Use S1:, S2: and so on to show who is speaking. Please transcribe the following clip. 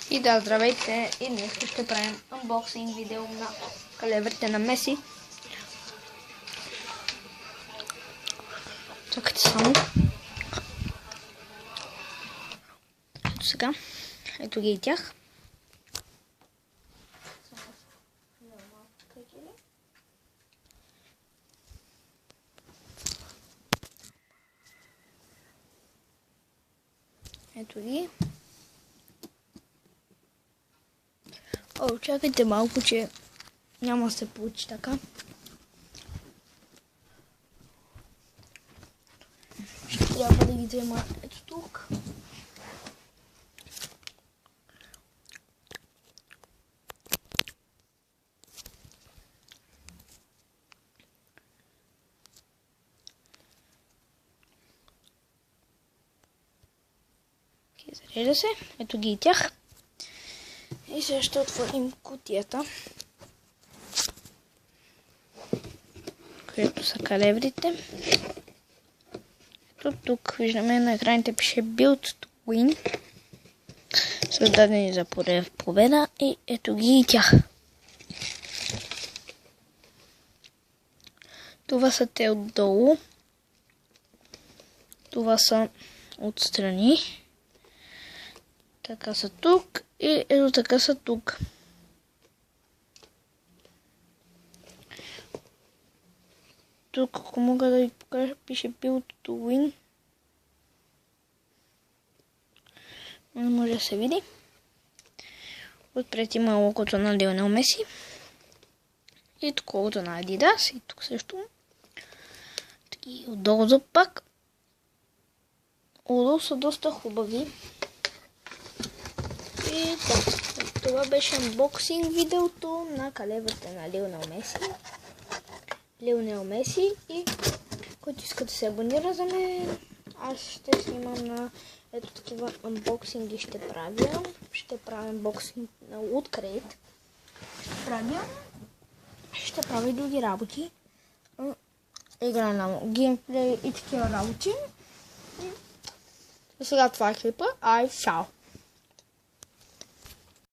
S1: И да, здравейте! И днес ще правим анбоксинг видео на калеверите на Меси. Чакайте само. Ето сега. Ето ги и тях. Ето ги. О, чакайте малко, че няма да се получи така. Ще трябва да ги взема ето тук. Зарежда се. Ето ги и тях. И сега ще отворим кутията, където са калеврите. Ето тук виждаме на екраните пише Build to Win. Създадени за победа. И ето ги и тях. Това са те отдолу. Това са отстрани. Така са тук. И ето така са тук. Тук, ако мога да ви покажа, пише Build to Win. Не може да се види. Отпред има логото на Лионел Меси. И тук логото на Adidas. И тук също. И отдолу за пак. Отдолу са доста хубави. И да, това беше анбоксинг видеото на калеверите на Лионел Меси. И който иска да се абонира за мен, аз ще снимам на ето такива анбоксинги ще правя. Ще правя анбоксинг на Loot Crate. Ще правя и други работи. Игра на геймплей и такива работи. И сега това е клипа. Чао!